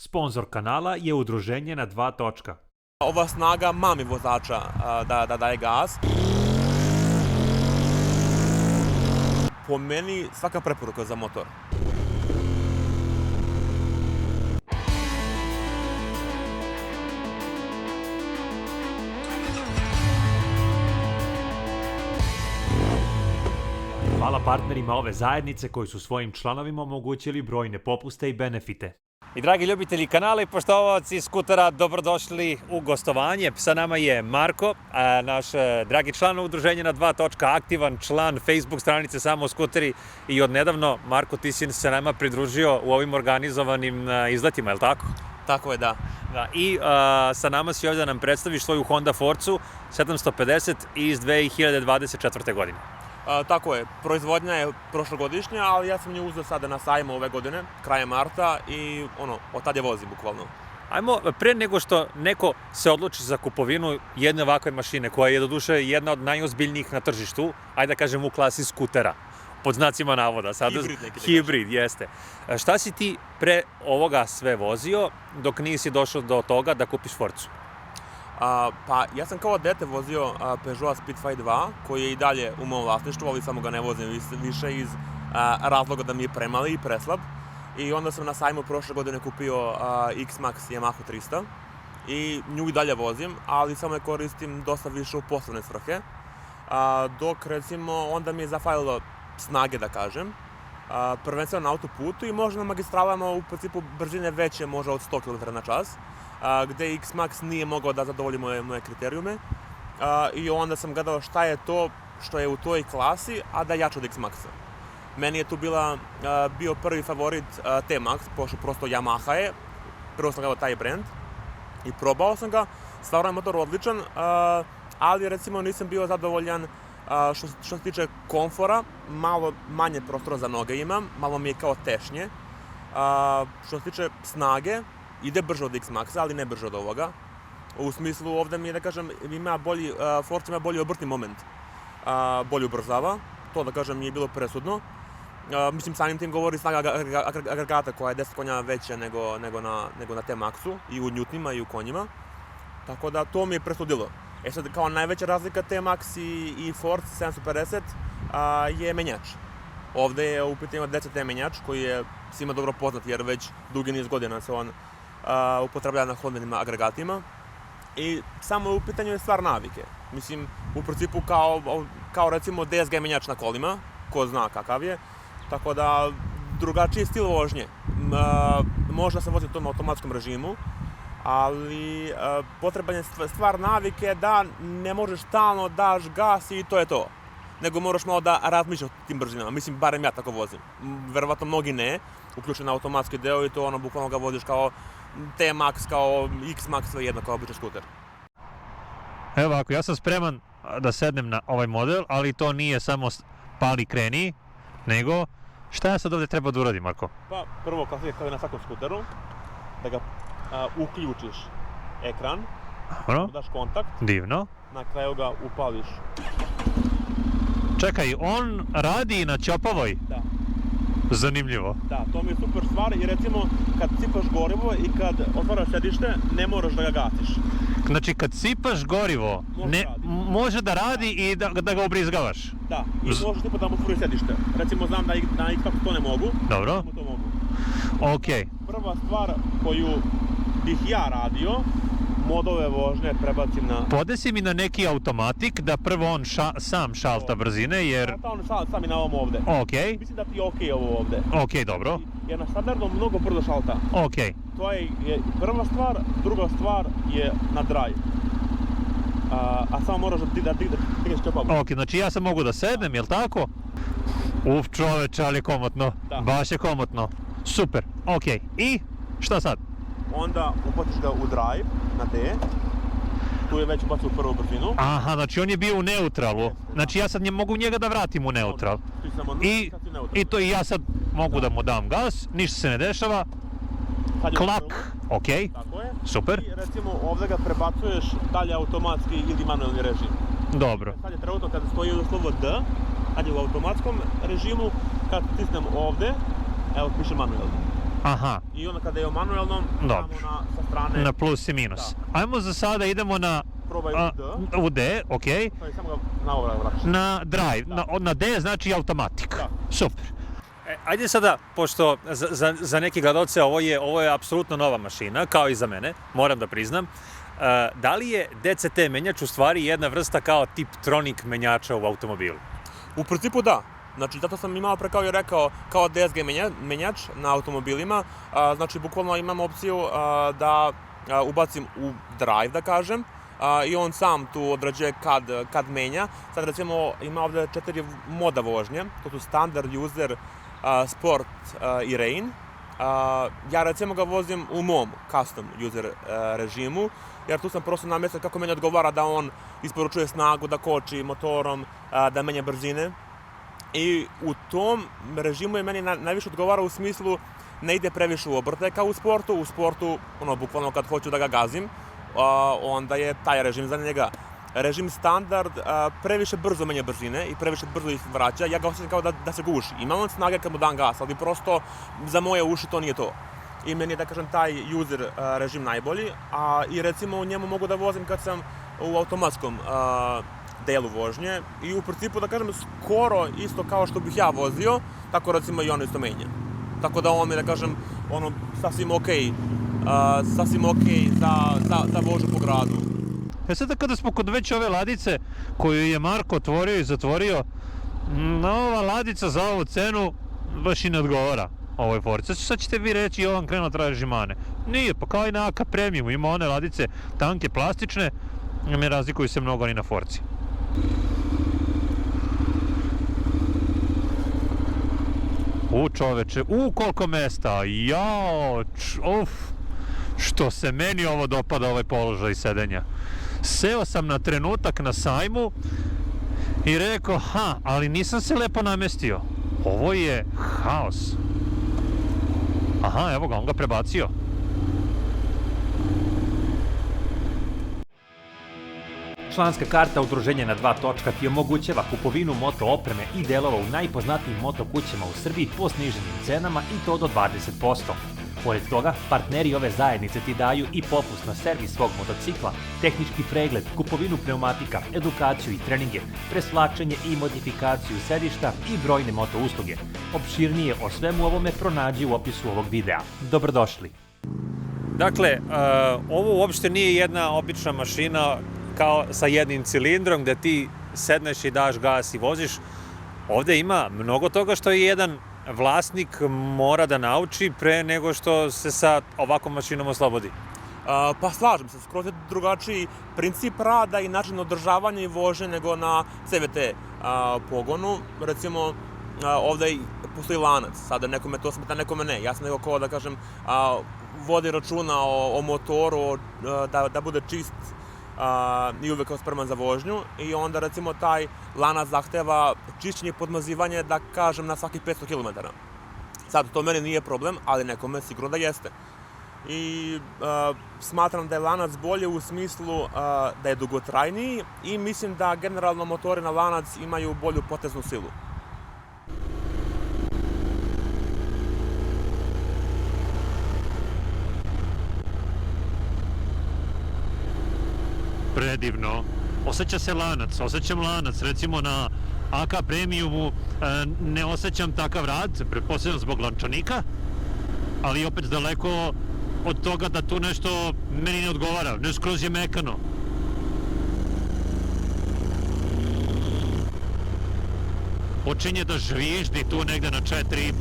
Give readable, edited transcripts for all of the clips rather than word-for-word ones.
Sponzor kanala je udruženje na dva točka. Ova snaga mami vozača da daje gas. Po meni svaka preporuka za motor. Hvala partnerima ove zajednice koji su svojim članovima omogućili brojne popuste i benefite. I dragi ljubitelji kanala i poštovaoci skutera, dobrodošli u gostovanje. Sa nama je Marko, naš dragi član udruženja na dva točka, aktivan član Facebook stranice Samo skuteri i odnedavno, Marko, ti si se nama pridružio u ovim organizovanim izletima, je li tako? Tako je, da. I sa nama si ovdje da nam predstaviš svoju Honda Forcu 750 iz 2024. godine. Tako je, proizvodnja je prošlogodišnja, ali ja sam nju uzeo sada na sajmu ove godine, krajem marta i od tad je vozim bukvalno. Ajmo, pre nego što neko se odluči za kupovinu jedne ovakve mašine, koja je doduše jedna od najozbiljnijih na tržištu, ajde da kažem u klasi skutera, pod znacima navoda. Hibrid, jeste. Šta si ti pre ovoga sve vozio dok nisi došao do toga da kupiš Forcu? Pa ja sam kao dete vozio Peugeot Spitfire 2, koji je i dalje u mom vlasništvu, ali samo ga ne vozim više iz razloga da mi je premali i preslab. I onda sam na sajmu prošle godine kupio X-Max Yamaha 300 i nju i dalje vozim, ali samo je koristim dosta više u poslovne svrhe. Dok recimo onda mi je zafalilo snage, da kažem, prvenstveno na autoputu i možda na magistralama u principu brzine veće, možda od 100 km/h. Gde X-Max nije mogao da zadovolji moje kriterijume i onda sam gledao šta je to što je u toj klasi, a da je jače od X-Maxa. Meni je tu bio prvi favorit T-Max, pošto prosto Yamaha je, prvo sam gledao taj brand i probao sam ga, stvarno je motor odličan, ali recimo nisam bio zadovoljan što se tiče komfora, malo manje prostora za noge imam, malo mi je kao tešnje. Što se tiče snage, ide brže od X-Maxa, ali ne brže od ovoga. U smislu, ovdje mi je, da kažem, Forza ima bolji obrtni moment. Bolje ubrzava, to, da kažem, nije bilo presudno. Mislim, samim tim govori snaga agregata koja je 10 konja veća nego na T-Maxu, i u njutnima i u konjima. Tako da, to mi je presudilo. Sad, kao najveća razlika T-Max i Forza 750 je menjač. Ovdje je u pitanju DCT menjač, koji je svima dobro poznat, jer već dugi niz godina se on upotrebljava na Hondinim agregatima. I samo u pitanju je stvar navike. Mislim, u principu kao recimo DSG menjač na kolima, ko zna kakav je. Tako da, drugačiji stil vožnje. Možda se vozi u tom automatskom režimu, ali potreban je stvar navike da ne možeš stalno daš gas i to je to. Nego moraš malo da razmišljaš o tim brzinama. Mislim, barem ja tako vozim. Verovatno mnogi ne, uključen na automatski deo i to bukvalno ga voziš kao T-Max, kao X-Max, sve jedno kao običan skuter. Evo ovako, ja sam spreman da sednem na ovaj model, ali to nije samo pali kreni, nego šta ja sad ovdje treba da uradim, Marko? Pa, prvo, kao i na svakom skuteru, da ga uključiš ekran, daš kontakt, divno, na kraju ga upališ. Čekaj, on radi na Ćopavoj? Da. Zanimljivo. Da, to mi je super stvar i recimo kad sipaš gorivo i kad otvaraš sedište, ne moraš da ga gasiš. Znači kad sipaš gorivo, može da radi i da ga ubrizgavaš? Da, i možeš tipa da mu otvoriš sedište. Recimo znam da na X-Maxu to ne mogu, dobro. da mu to mogu. Okej. Prva stvar koju bih ja radio, modove vožnje prebacim na... Podesi mi na neki automatik da prvo on sam šalta brzine, jer... On sam i na ovom ovde. Okej. Mislim da ti je okej ovo ovde. Okej, dobro. Jer na standardnom mnogo brzo šalta. Okej. To je prva stvar, druga stvar je na drive. A samo moraš da digneš Ćopavu. Okej, znači ja sam mogu da sednem, jel tako? Čoveče, ali je komotno. Da. Baš je komotno. Super, okej. I šta sad? Onda upotiš ga u drive, na D. Tu je već ubacio u prvu brzinu. Aha, znači on je bio u neutralu. Znači ja sad mogu njega da vratim u neutral. I to i ja sad mogu da mu dam gas, ništa se ne dešava. Klak, okej, super. I recimo ovdje ga prebacuješ dalje automatski ili manualni režim. Dobro. Sad je trenutno kada stoji u slovo D, kad je u automatskom režimu, kad stisnem ovdje, evo piše manualni. Aha, I onda kada je u manuelnom, Dobro. samo sa strane, na plus i minus. Ajmo za sada, idemo na probaj u D, ok. samo ga na ovo vraćaš. Na drive, na D znači automatik. Da. Super. Ajde sada, pošto za neki gledalce ovo je apsolutno nova mašina, kao i za mene, moram da priznam. Da li je DCT menjač u stvari jedna vrsta kao Tiptronic menjača u automobilu? U principu da. Znači, zato sam imao pre kao i rekao, kao DSG menjač na automobilima. Znači, bukvalno imam opciju da ubacim u drive, da kažem, i on sam tu određuje kad menja. Sad, recimo, ima ovde 4 moda vožnje. To su standard, user, sport i rain. Ja recimo ga vozim u mom custom user režimu, jer tu sam prosto namestio kako meni odgovara da on isporučuje snagu, da koči motorom, da menja brzine. I u tom režimu je meni najviše odgovara u smislu ne ide previše u obrtaje kao u sportu. U sportu, bukvalno kad hoću da ga gazim, onda je taj režim za njega. Režim standard previše brzo menja brzine i previše brzo ih vraća. Ja ga osjećam kao da se guši. Ima on snage kad mu dam gas, ali prosto za moje uši to nije to. I meni je, da kažem, taj user režim najbolji. I recimo u njemu mogu da vozim kad sam u automatskom delu vožnje. I u principu, da kažem, skoro isto kao što bih ja vozio, tako recimo i ono isto menja. Tako da on mi, da kažem, sasvim okej za vožnju po gradu. Sada kada smo kod već ove ladice koju je Marko otvorio i zatvorio, ova ladica za ovu cenu baš i ne odgovara ovoj Forci. Sad ćete vi reći, Jovan krenuo traži mane. Nije, pa kao i na AK Premium, ima one ladice tanke, plastične, ne razlikuju se mnogo ni na Forci. Čoveče, koliko mesta, jao, što se meni ovo dopada, ovaj položaj sedenja. Seo sam na trenutak na sajmu i rekao, ali nisam se lepo namestio. Ovo je haos. Aha, evo ga, on ga prebacio. Članska karta Udruženja na 2 točka ti omogućava kupovinu moto opreme i delova u najpoznatijim moto kućama u Srbiji po sniženim cenama i to do 20%. Pored toga, partneri ove zajednice ti daju i popust na servis svog motocikla, tehnički pregled, kupovinu pneumatika, edukaciju i treninge, presvlačenje i modifikaciju sedišta i brojne moto usluge. Opširnije o svemu ovome pronađi u opisu ovog videa. Dobrodošli! Dakle, ovo uopšte nije jedna obična mašina kao sa jednim cilindrom gde ti sedneš i daš gas i voziš. Ovde ima mnogo toga što je jedan vlasnik mora da nauči pre nego što se sa ovakvom mašinom oslobodi. Pa slažem se, skroz je drugačiji princip rada i način održavanja i vožnje nego na CVT pogonu. Recimo, ovde postoji lanac, sada nekome to smeta, nekome ne. Ja sam neko ko, da kažem, vodi računa o motoru, da bude čist i uvek spreman za vožnju. I onda, recimo, taj lanac zahteva čišćenje i podmazivanje, da kažem, na svakih 500 km. Sad, to meni nije problem, ali nekome sigurno da jeste. I smatram da je lanac bolje u smislu da je dugotrajniji i mislim da generalno motori na lanac imaju bolju poteznu silu. Predivno. Osjećam lanac, recimo na AK Premiumu ne osjećam takav rad, pretpostavljam zbog lančanika, ali opet daleko od toga da tu nešto meni ne odgovara, ne skroz je mekano. Počinje da žviždi tu negde na 4,5.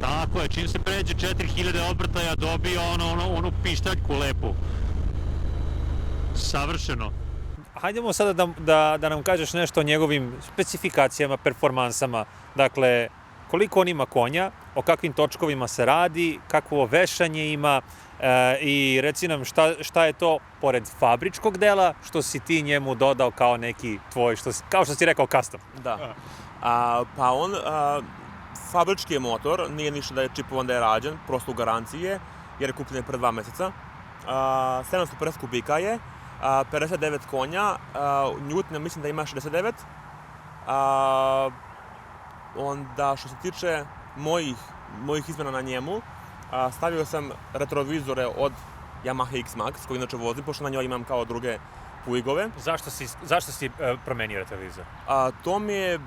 Tako je, čim se pređe 4000 obrtaja dobio onu pištaljku lepu. Savršeno. Hajdemo sada da nam kažeš nešto o njegovim specifikacijama, performansama. Dakle, koliko on ima konja, o kakvim točkovima se radi, kakvo vešanje ima i reci nam šta je to pored fabričkog dela što si ti njemu dodao kao neki tvoj, kao što si rekao, custom. Da. Pa on, fabrički je motor, nije ništa da je čipovan, da je rađen, prosto u garanciji je, jer je kupljen pre 2 meseca. 750 kubika je, 59 konja, njutnja mislim da ima 69. Onda što se tiče mojih mojih izmena na njemu, stavio sam retrovizore od Yamaha X-Max, koji inače vozim, pošto na njoj imam kao druge Puigove. Zašto si promenio retrovizor? To mi je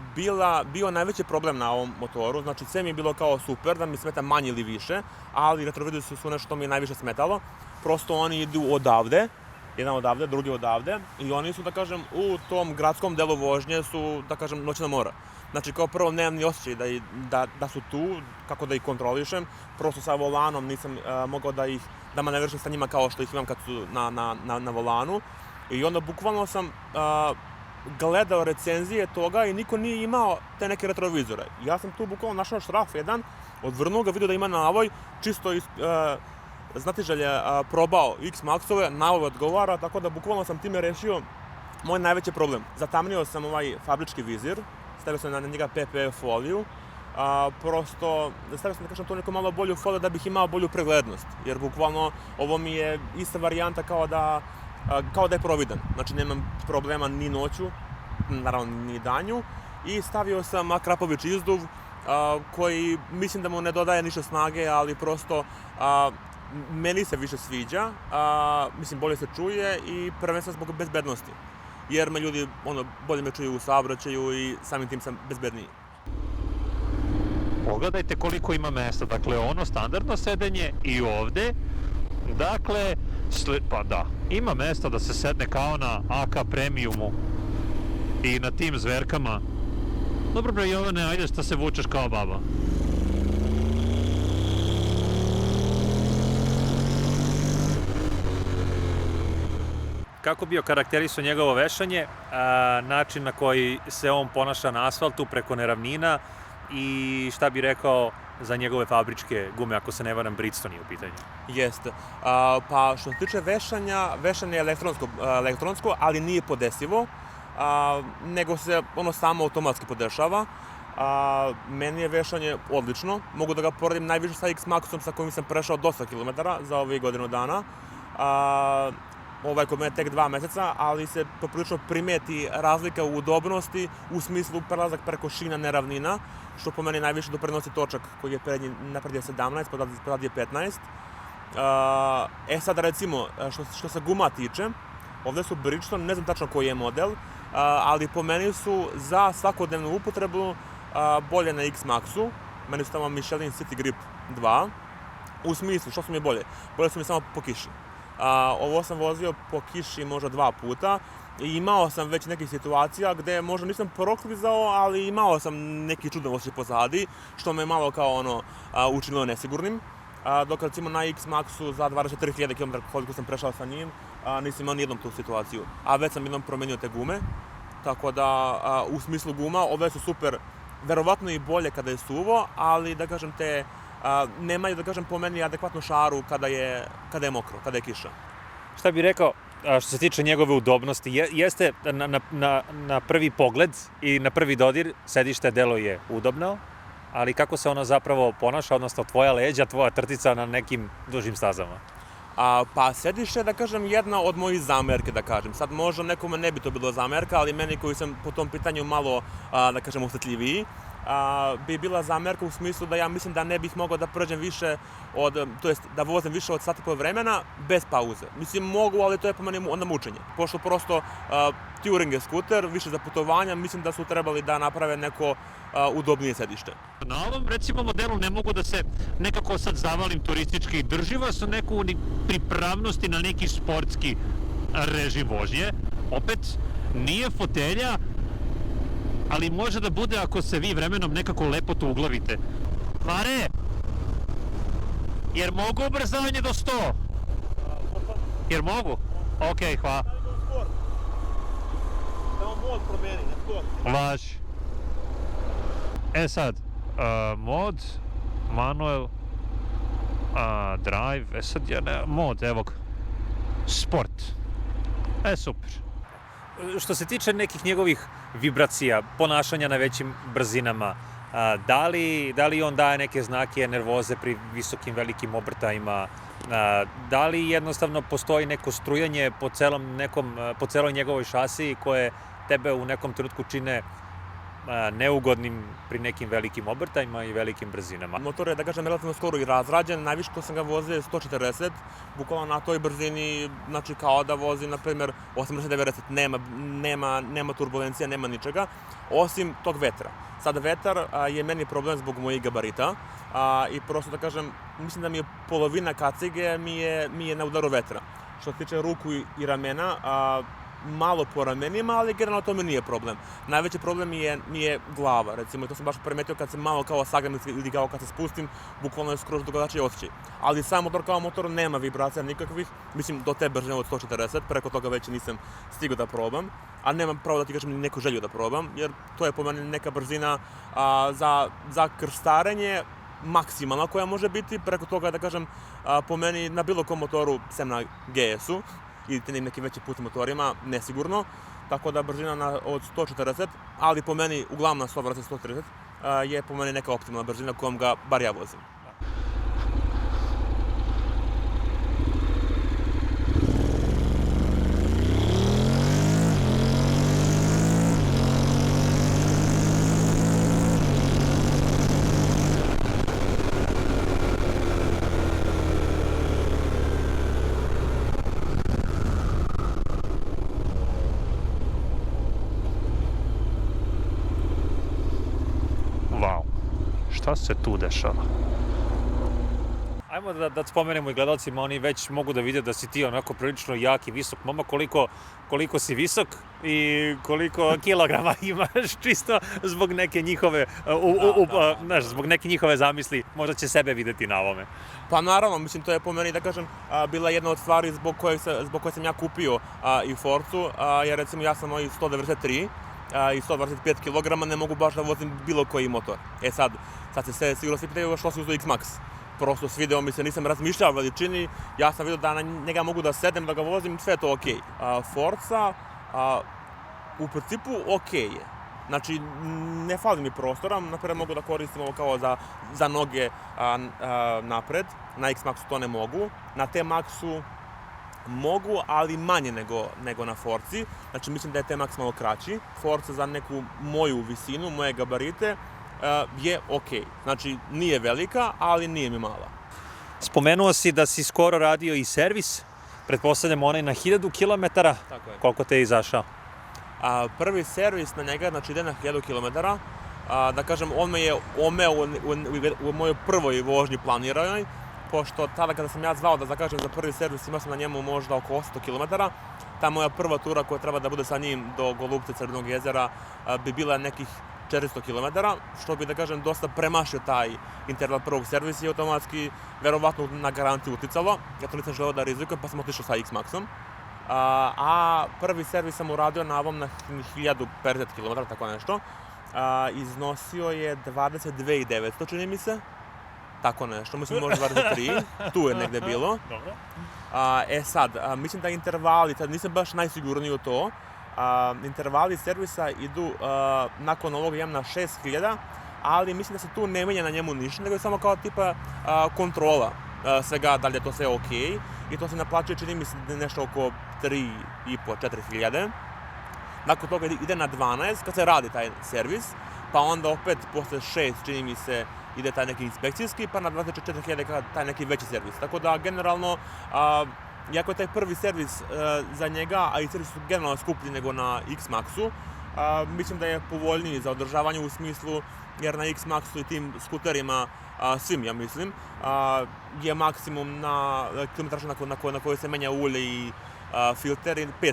bio najveći problem na ovom motoru, znači sve mi je bilo kao super, da mi smeta manje ili više, ali retrovizori su nešto što mi je najviše smetalo. Prosto oni idu odavde, jedan odavde, drugi odavde, i oni su, da kažem, u tom gradskom delu vožnje su, da kažem, noćna mora. Znači, kao prvo, nemam ni osjećaj da su tu, kako da ih kontrolišem, prosto sa volanom nisam mogao da manevrišem sa njima kao što ih imam kad su na volanu. I onda bukvalno sam gledao recenzije toga i niko nije imao te neke retrovizore. Ja sam tu bukvalno našao šraf jedan, odvrnuo ga, vidio da ima navoj, čisto iz znatiželje probao X-Maxove, navoj odgovara, tako da bukvalno sam time rešio moj najveći problem. Zatamnio sam ovaj fabrički vizir, stavio sam na njega PPF foliju, prosto stavio sam, da kažem, to neku malo bolju foliju da bih imao bolju preglednost, jer bukvalno ovo mi je ista varijanta kao da je providan, znači nemam problema ni noću, naravno ni danju, i stavio sam Akrapović izduv koji mislim da mu ne dodaje ništa snage, ali prosto meni se više sviđa, mislim bolje se čuje i prvenstveno zbog bezbednosti, jer me ljudi bolje me čuju u saobraćaju i samim tim sam bezbedniji. Pogledajte koliko ima mesta, dakle ono standardno sedenje i ovde, dakle, pa da, ima mesta da se sedne kao na AK premiumu i na tim zverkama. Dobro bre Jovane, ajde šta se vučeš kao baba. Kako bi okarakterisao njegovo vešanje, način na koji se on ponaša na asfaltu preko neravnina i šta bi rekao za njegove fabričke gume, ako se ne varam, Bridgestone je u pitanju? Jeste. Pa što se tiče vešanje je elektronsko, ali nije podesivo, nego se ono samo automatski podešava. Meni je vešanje odlično, mogu da ga poredim najviše sa X-Maxom sa kojim sam prešao dosta kilometara za ovih godinu dana. Ovaj kod mene tek 2 meseca, ali se poprilično primeti razlika u udobnosti u smislu prelazak preko šina neravnina, što po meni najviše doprinosi točak koji je napred je 17, pozad je 15. Sad recimo, što se guma tiče, ovde su Bridgestone, ne znam tačno koji je model, ali po meni su za svakodnevnu upotrebu bolje na X-Maxu. Meni su tamo Michelin City Grip 2. U smislu, što su mi bolje? Bolje su mi samo po kiši. Ovo sam vozio po kiši možda 2 puta i imao sam već nekih situacija gde možda nisam proklizao, ali imao sam neki čudan osjećaj pozadi, što me malo kao učinilo nesigurnim. Dok recimo na X-Maxu za 23.000 km koliko sam prešao sa njim, nisam imao nijednom tu situaciju. A već sam jednom promenio te gume, tako da u smislu guma ove su super, verovatno i bolje kada je suvo, ali da kažem nemaju, da kažem, po meni adekvatnu šaru kada je mokro, kada je kiša. Šta bih rekao, što se tiče njegove udobnosti, jeste na prvi pogled i na prvi dodir sedište delo je udobno, ali kako se ono zapravo ponaša, odnosno tvoja leđa, tvoja trtica na nekim dužim stazama? Pa sedište je, da kažem, jedna od mojih zamerke, da kažem. Sad možda nekome ne bi to bilo zamerka, ali meni koji sam po tom pitanju malo, da kažem, osjetljiviji, bi bila zamerka u smislu da ja mislim da ne bih mogao da prođem više to jest da vozim više od sat i pol vremena bez pauze. Mislim mogu, ali to je po meni onda mučenje. Pošto prosto Touring je skuter, više za putovanja, mislim da su trebali da naprave neko udobnije sedište. Na ovom recimo modelu ne mogu da se nekako sad zavalim turistički, drži vas u neku pripravnosti na neki sportski režim vožnje. Opet nije fotelja, ali može da bude ako se vi vremenom nekako lepo to uglavite. Mare, jer mogu ubrzanje do 100? Jer mogu? Okej, hvala. Samo mod promeni, na skoro. Važi. Sad, mod, manuel, drive, sad mod, evo ga, sport. Super. Što se tiče nekih njegovih vibracija, ponašanja na većim brzinama, da li on daje neke znake nervoze pri visokim velikim obrtajima, da li jednostavno postoji neko strujanje po celoj njegovoj šasiji koje tebe u nekom trenutku čine neugodnim pri nekim velikim obrtajima i velikim brzinama. Motor je, da kažem, relativno skoro i razrađen, najviše što sam ga vozio je 140, bukvalno na toj brzini, znači kao da vozi, na primjer, 80-90, nema turbulencija, nema ničega, osim tog vetra. Sad, vetar je meni problem zbog mojih gabarita i prosto da kažem, mislim da mi je polovina kacige mi je na udaru vetra. Što se tiče ruku i ramena, malo po ramenima, ali generalno to mi nije problem. Najveći problem mi je glava, recimo, i to sam baš primetio kad se malo kao sagnem ili kao kad se spustim, bukvalno je skroz drugačiji osjećaj. Ali sam motor kao motor nema vibracija nikakvih, mislim do te brzine od 140, preko toga već nisam stigao da probam, a nemam pravo da ti kažem ni neku želju da probam, jer to je po meni neka brzina za krstarenje maksimalna koja može biti, preko toga da kažem po meni na bilo kom motoru, sem na GS-u, ili nekim većim putnim motorima, nesigurno. Tako da brzina od 140, ali po meni, uglavnom na 120-130, je po meni neka optimalna brzina kojom ga bar ja vozim. Šta se tu dešava? Ajmo da spomenemo i gledalcima, oni već mogu da vide da si ti onako prilično jak i visok momak, koliko si visok i koliko kilograma imaš, čisto zbog neke njihove, zbog neke njihove zamisli, možda će sebe videti na ovome. Pa naravno, mislim, to je po meni, da kažem, bila jedna od stvari zbog koje sam ja kupio i Forcu, jer recimo ja sam moj 193, i 125 kg, ne mogu baš da vozim bilo koji motor. Sad se sigurno svi pitaju što si uzeo X-Max. Prosto svideo mi se, nisam razmišljao o veličini, ja sam vidio da na njega mogu da sedem, da ga vozim, sve je to okej. Forza, u principu okej je. Znači, ne fali mi prostora, napred mogu da koristim ovo kao za noge napred, na X-Maxu to ne mogu, na T-Maxu mogu, ali manje nego na Forci. Znači, mislim da je T-Max malo kraći. Forza za neku moju visinu, moje gabarite, je okej. Znači, nije velika, ali nije mi mala. Spomenuo si da si skoro radio i servis, pretpostavljam onaj na 1000 km. Tako je. Koliko te je izašao? Prvi servis na njega, znači ide na 1000 km. Da kažem, on me je omeo u mojoj prvoj vožnji planiranoj, pošto tada kada sam ja zvao da zakažem za prvi servis, imao sam na njemu možda oko 800 km. Ta moja prva tura koja treba da bude sa njim do Golubca, Crvenog jezera, bi bila nekih 400 km, što bi, da kažem, dosta premašio taj interval prvog servisa i automatski, verovatno, na garanciju uticalo. Ja to nisam želeo da rizikujem, pa sam otišao sa X-Maxom. A prvi servis sam uradio na ovom na 1050 km, tako nešto. Iznosio je 22.900, čini mi se. Tako nešto, mislim možda 23, tu je negde bilo. Sad, mislim da intervali, sad nisam baš najsigurniji u to, intervali servisa idu nakon ovoga imam na 6000, ali mislim da se tu ne menja na njemu ništa, nego je samo kao tipa kontrola svega, da li je to sve okej. I to se naplaćuje, čini mi se nešto oko 3.500-4.000. Nakon toga ide na 12 kad se radi taj servis, pa onda opet posle 6, čini mi se, ide taj neki inspekcijski, pa na 24.000 taj neki veći servis. Tako da, generalno, iako je taj prvi servis za njega, a i servis su generalno skuplji nego na X-Maxu, mislim da je povoljniji za održavanje u smislu, jer na X-Maxu i tim skuterima, svim, ja mislim, je maksimum na kilometražu na kojoj se menja ulje i filter 5.000.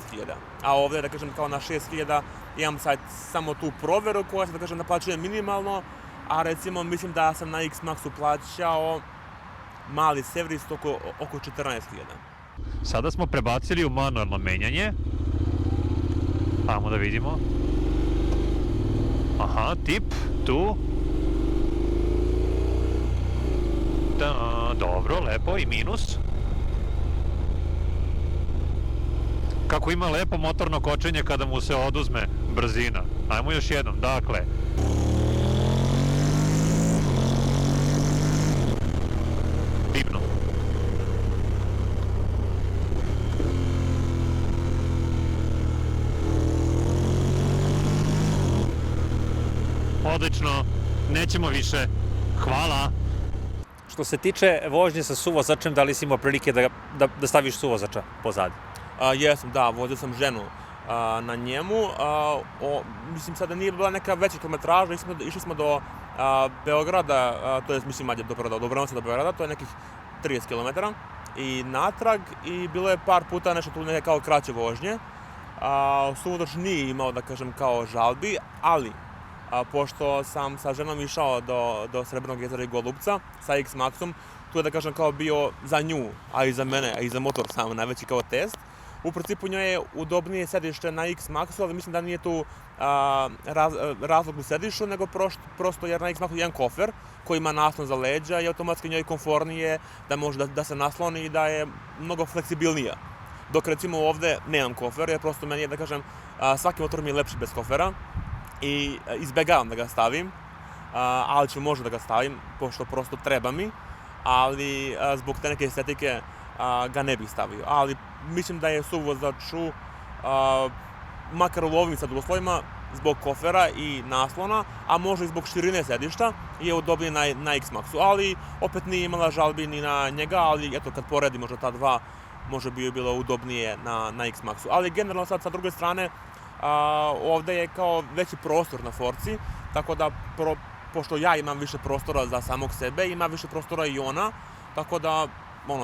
A ovdje, da kažem, kao na 6.000 imam sad samo tu proveru koja se, da kažem, naplaćuje minimalno, a recimo mislim da sam na X-Maxu plaćao mali servis oko 14.000. Sada smo prebacili u manualno menjanje. Ajmo da vidimo. Aha, tip, tu. Da, dobro, lepo, i minus. Kako ima lepo motorno kočenje kada mu se oduzme brzina. Ajmo još jednom, dakle. Divno. odlično, nećemo više. Hvala. Što se tiče vožnje sa suvozačem, da li si imao prilike da staviš suvozača pozadi? Jesam, da, vozio sam ženu na njemu. Mislim, sada nije bila neka veća kilometraža, išli smo do Beograda, to je, mislim, do Obrenovca do Beograda, to je nekih 30 km i natrag i bilo je par puta nešto tu neke kao kraće vožnje. Suvozač nije imao, da kažem, kao žalbi, ali pošto sam sa ženom išao do Srebrnog jezera i Golubca sa X-Maxom, tu je, da kažem, kao bio za nju, a i za mene, a i za motor sam najveći kao test. U principu njoj je udobnije sedište na X-Maxu, ali mislim da nije tu razlog u sedištu, nego prosto jer na X-Maxu je jedan kofer koji ima naslon za leđa i automatski njoj je komfornije da može da se nasloni i da je mnogo fleksibilnija. Dok recimo ovde nemam kofer, jer prosto meni je, da kažem, svaki motor mi je lepši bez kofera i izbegavam da ga stavim, ali ću možda da ga stavim, pošto prosto treba mi, ali zbog te neke estetike ga ne bih stavio. Ali mislim da je suvozaču, makar u ovim sad uslovima, zbog kofera i naslona, a možda i zbog širine sedišta, je udobnije na X-Maxu. Ali opet nije imala žalbi ni na njega, ali eto, kad poredi možda ta dva, možda bi bilo udobnije na X-Maxu. Ali generalno sad sa druge strane, ovde je kao veći prostor na Forci, tako da pošto ja imam više prostora za samog sebe, ima više prostora i ona, tako da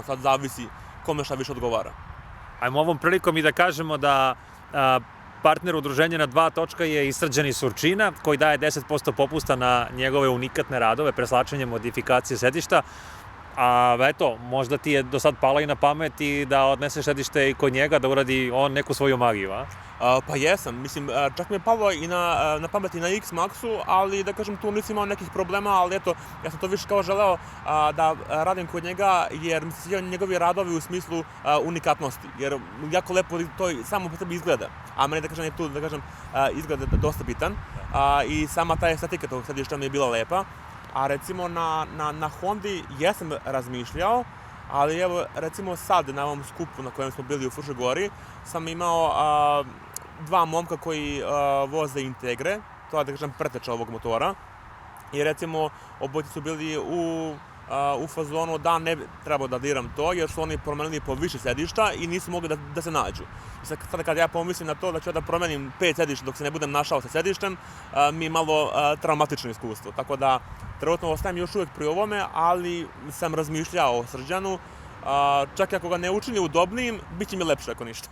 sad zavisi kome šta više odgovara. Ajmo ovom prilikom i da kažemo da partner udruženja na Dva točka je iz Srđan iz Surčina, koji daje 10% popusta na njegove unikatne radove, preslačenje, modifikacije sedišta. A eto, možda ti je do sad pala i na pamet i da odneseš sedište i kod njega, da uradi on neku svoju magiju, a? Pa jesam, mislim, čak mi je palo i na pamet i na X-Maxu, ali da kažem tu nisam imao nekih problema, ali eto, ja sam to više kao želeo da radim kod njega, jer mi se sviđaju njegovi radovi u smislu unikatnosti, jer jako lepo to samo po sebi izgleda, a meni, da kažem, je tu, da kažem, izgleda dosta bitan i sama ta estetika tog sedišta mi je bila lepa. A recimo na Hondi jesam razmišljao, ali evo recimo sad na ovom skupu na kojem smo bili u Fruškoj Gori sam imao dva momka koji voze Integre, to je, da kažem, preteča ovog motora. I recimo obojice su bili u fazonu da ne trebao da diram to, jer su oni promenili po više sedišta i nisu mogli da se nađu. Sada kad ja pomislim na to da ću da promenim 5 sedišta dok se ne budem našao sa sedištem, mi je malo traumatično iskustvo. Tako da trenutno ostajem još uvijek pri ovome, ali sam razmišljao o Srđanu. Čak i ako ga ne učini udobnijim, bit će mi lepše ako ništa.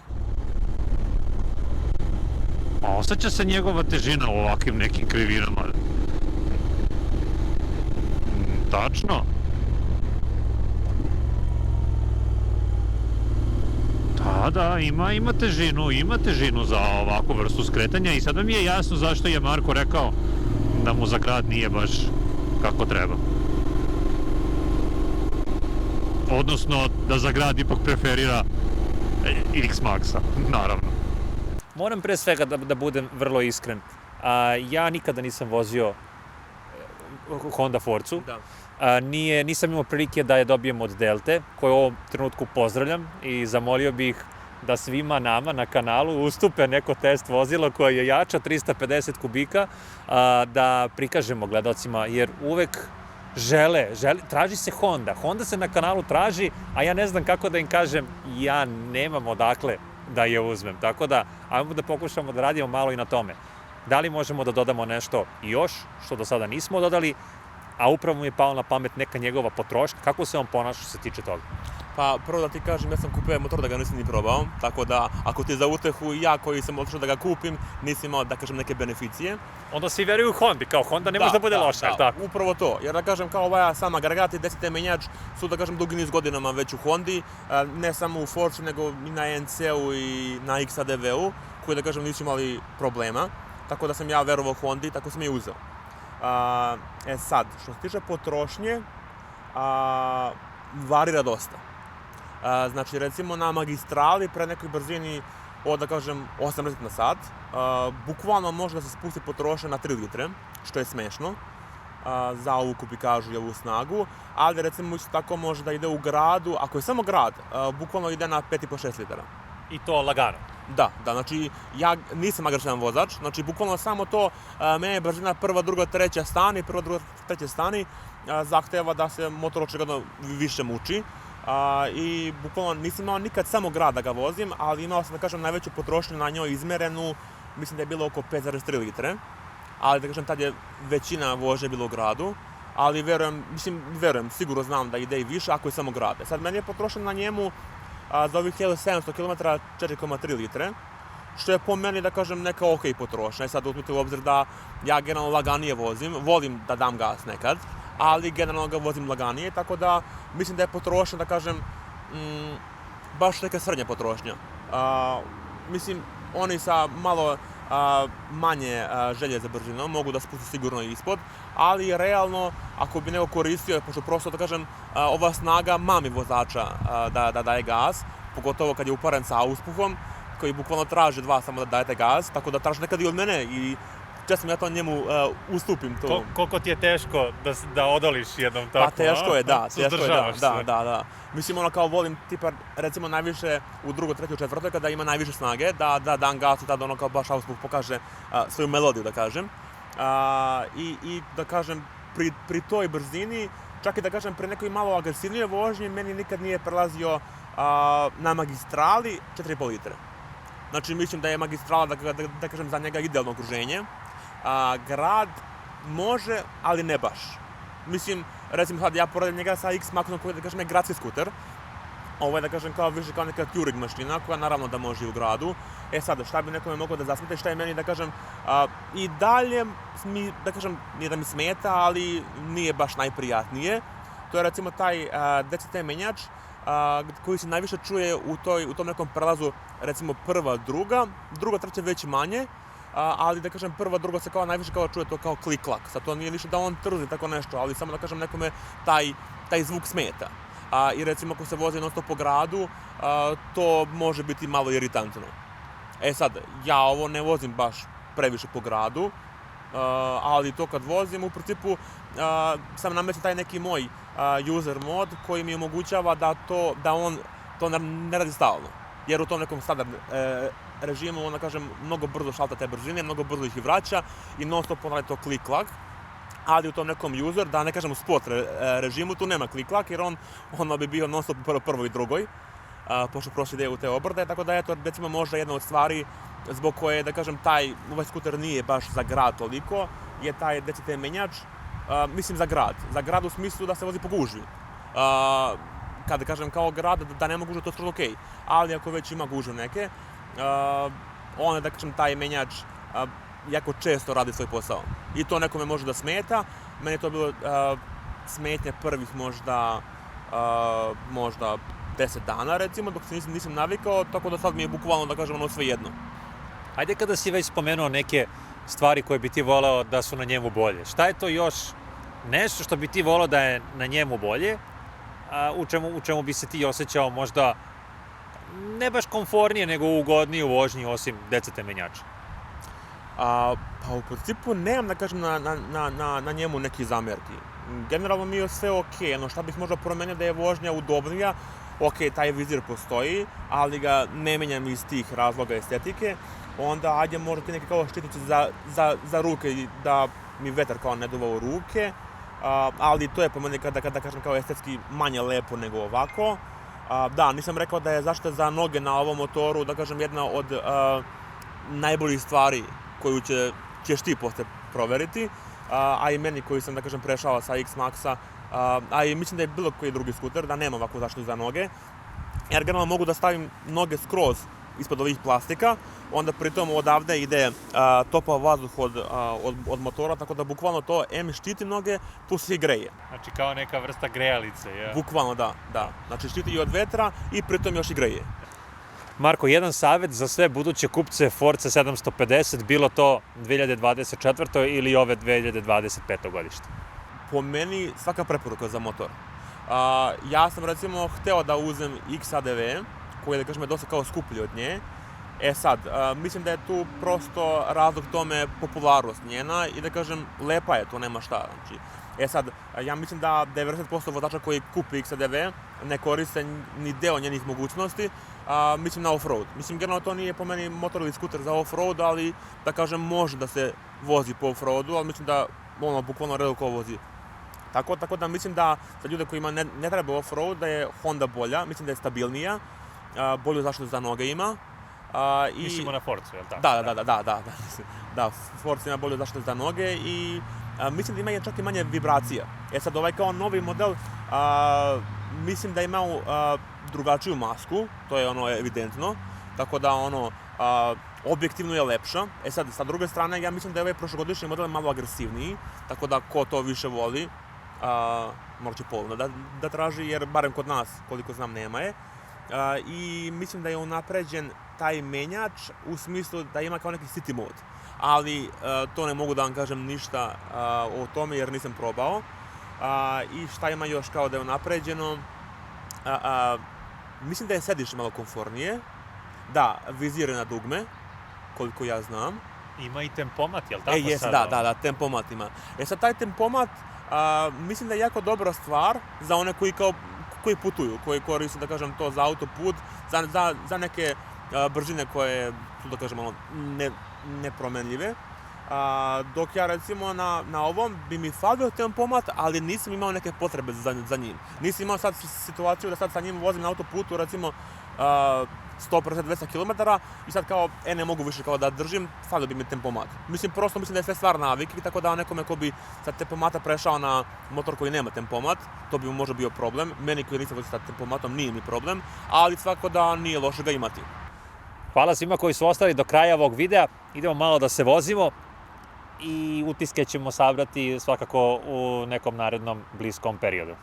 A osjeća se njegova težina u ovakvim nekim krivinama? Tačno. Da, ima težinu za ovakvu vrstu skretanja i sada mi je jasno zašto je Marko rekao da mu za grad nije baš kako treba. Odnosno da za grad ipak preferira X-Maxa, naravno. Moram pre svega da budem vrlo iskren. Ja nikada nisam vozio Honda Forcu. Da. Nisam imao prilike da je dobijem od Delte, koju u ovom trenutku pozdravljam i zamolio bih da svima nama na kanalu ustupe neko test vozilo koje je jača 350 kubika, da prikažemo gledalcima, jer uvek traži se Honda. Honda se na kanalu traži, a ja ne znam kako da im kažem, ja nemam odakle da je uzmem. Tako da, ajmo da pokušamo da radimo malo i na tome. Da li možemo da dodamo nešto još, što do sada nismo dodali, a upravo mi je pao na pamet neka njegova potrošnja. Kako se on ponaša što se tiče toga? Pa prvo da ti kažem, ja sam kupio motor da ga nisam ni probao, tako da ako ti je za utehu, ja koji sam otišao da ga kupim, nisam imao, da kažem, neke beneficije. Onda svi veruju Hondi, kao Honda ne može da bude loša, je tako? Upravo to, jer da kažem, kao ovaj sam agregat i 10 menjač su, da kažem, dugi niz godinama već u Hondi, ne samo u Forci, nego i na NC-u i na XADV-u, koji, da kažem, nisu imali problema, tako da sam ja verovao Hondi, tako sam je uzeo. Sad, što se tiče potrošnje, varira dosta. Znači, recimo na magistrali pre nekoj brzini od, da kažem, 80 na sat, bukvalno može da se spusti potrošnja na 3 litre, što je smešno za ovu kubikažu i ovu snagu, ali recimo isto tako može da ide u gradu, ako je samo grad, bukvalno ide na 5,5-6 litara. I to lagano. Da, znači ja nisam agresivan vozač, znači bukvalno samo to, mene brzina prva, druga, treća stani, prva, druga, treća stani, zahteva da se motor očigledno više muči. I bukvalno nisam imao nikad samo grad da ga vozim, ali imao sam, da kažem, najveću potrošnju na njoj izmerenu, mislim da je bilo oko 5,3 litre, ali da kažem, tad je većina vožnje bila u gradu, ali verujem, sigurno znam da ide i više ako je samo grad. Sad, meni je potrošeno na njemu za ovih 1700 km 4,3 litre, što je po meni, da kažem, neka okej potrošnja. Sad uzmite u obzir da ja generalno laganije vozim, volim da dam gas nekad, ali generalno ga vozim laganije, tako da mislim da je potrošnja, da kažem, baš neka srednja potrošnja. Mislim, oni sa malo manje želje za brzinom mogu da spusti sigurno ispod, ali realno, ako bi neko koristio, pošto prosto, da kažem, ova snaga mami vozača da daje gas, pogotovo kad je uparen sa auspuhom, koji bukvalno traži od vas samo da dajete gas, tako da traži nekad i od mene i često ja to njemu ustupim to. Koliko ti je teško da odoliš jednom tako? Pa teško je, da. Suzdržavaš se. Da. Mislim, ono kao volim, tipa, recimo najviše u drugoj, trećoj, četvrtoj, kada ima najviše snage, da dam gas i tada ono kao baš auspuh pokaže svoju melodiju, da kažem. I da kažem, pri toj brzini, čak i da kažem, pri nekoj malo agresivnije vožnji, meni nikad nije prelazio na magistrali 4,5 litre. Znači, mislim da je magistrala, da kažem, za njega idealno okruženje. Grad može, ali ne baš. Mislim, recimo sad ja poredim njega sa X-Maxom koji, da kažem, je gradski skuter. Ovo je, da kažem, više kao neka Touring mašina koja naravno da može i u gradu. Sad, šta bi nekome moglo da zasmeta, šta je meni, da kažem, i dalje mi, da kažem, nije da mi smeta, ali nije baš najprijatnije. To je, recimo, taj DCT menjač koji se najviše čuje u tom nekom prelazu, recimo prva, druga, treća već manje, ali da kažem prva, druga se kao najviše kao čuje to kao klik-klak. Sad to nije više da on trzi tako nešto, ali samo da kažem nekome taj zvuk smeta. I recimo ako se vozi non-stop po gradu, to može biti malo iritantno. Sad, ja ovo ne vozim baš previše po gradu, ali to kad vozim, u principu sam nametio taj neki moj user mod koji mi omogućava da on to ne radi stalno. Jer u tom nekom standard režimu, on, da kažem, mnogo brzo šalta te brzine, mnogo brzo ih i vraća i non-stop ponavlja to klik-klak. Ali u tom nekom user, da ne kažem u sport režimu, tu nema klik-klak jer on bi bio non-stop u prvoj i drugoj, pošto prošli ide u te obrde, tako da je to, recimo, možda jedna od stvari zbog koje, da kažem, ovaj skuter nije baš za grad toliko, je taj DCT menjač, mislim za grad. Za grad u smislu da se vozi po gužvi. Kada kažem kao grad, da nema gužve, to je skroz okej. Ali ako već ima gužve neke, onda, da kažem, taj menjač jako često radi svoj posao. I to nekome može da smeta. Meni je to bilo smetnje prvih možda 10 dana, recimo, dok se nisam navikao, tako da sad mi je bukvalno, da kažem, ono sve jedno. Ajde, kada si već spomenuo neke stvari koje bi ti voleo da su na njemu bolje, šta je to još nešto što bi ti voleo da je na njemu bolje, u čemu bi se ti osjećao možda ne baš komfornije, nego ugodnije u vožnji osim DCT menjača? Pa u principu nemam, da kažem, na njemu neki zamjerki. Generalno mi je sve okej, ono šta bih možda promenio da je vožnja udobnija, okej, taj vizir postoji, ali ga ne menjam iz tih razloga estetike, onda ajde možda ti neke kao štitice za ruke da mi vetar kao ne duva u ruke, ali to je po meni kada kažem kao estetski manje lepo nego ovako. Da, nisam rekao da je zaštita za noge na ovom motoru, da kažem, jedna od najboljih stvari koju ćeš ti posle proveriti, a i meni koji sam, da kažem, prešao sa X-Maxa, a i mislim da je bilo koji drugi skuter, da nema ovakvu zaštitu za noge, jer generalno mogu da stavim noge skroz ispod ovih plastika, onda pritom odavde ide topao vazduh od motora, tako da bukvalno to štiti noge, plus se i greje. Znači kao neka vrsta grejalice, je? Bukvalno, da. Znači štiti i od vetra i pritom još i greje. Marko, jedan savjet za sve buduće kupce Forza 750, bilo to 2024. ili ove 2025. godište? Po meni svaka preporuka za motor. Ja sam, recimo, hteo da uzem XADV, koji je, da kažem, je dosta kao skuplji od nje. Sad, mislim da je tu prosto razlog tome popularnost njena i, da kažem, lepa je, to nema šta. Znači, sad, ja mislim da 90% vozača koji kupi XADV ne koriste ni deo njenih mogućnosti, mislim na off-road. Mislim, generalno to nije po meni motor ili skuter za off-road, ali da kažem može da se vozi po off-roadu, ali mislim da bukvalno redko vozi. Tako da mislim da za ljude kojima ne treba off-road da je Honda bolja, mislim da je stabilnija, bolju zaštitu za noge ima. Mislimo na Forcu, je li tako? Da, Forza ima bolju zaštitu za noge i mislim da ima čak i manje vibracija. Sad ovaj kao novi model, mislim da ima drugačiju masku, to je evidentno, tako da objektivno je lepša. Sad, sa druge strane, ja mislim da je ovaj prošlogodišnji model malo agresivniji, tako da ko to više voli, morat će polovno da traži, jer barem kod nas, koliko znam, nema je. I mislim da je unapređen taj menjač u smislu da ima kao neki city mode. Ali to ne mogu da vam kažem ništa o tome jer nisam probao. I šta ima još kao da je unapređeno? Mislim da je sedište malo komfornije. Da, vizir je na dugme, koliko ja znam. Ima i tempomat, je li tako sad? Da, tempomat ima. Sad taj tempomat mislim da je jako dobra stvar za one koji putuju, koji koriste, da kažem, to za autoput, za neke brzine koje su, da kažem, nepromenljive. Dok ja, recimo, na ovom bi mi falio tempomat, ali nisam imao neke potrebe za njim. Nisam imao sad situaciju da sad sa njim vozim na autoputu, recimo, 150-200 km i sad kao, ne mogu više kao da držim, falio bi mi tempomat. Mislim da je sve stvar navike, tako da nekome ko bi sa tempomata prešao na motor koji nema tempomat, to bi mu možda bio problem. Meni koji nisam vozio sa tempomatom nije mi problem, ali svako da nije loše ga imati. Hvala svima koji su ostali do kraja ovog videa. Idemo malo da se vozimo i utiske ćemo sabrati svakako u nekom narednom bliskom periodu.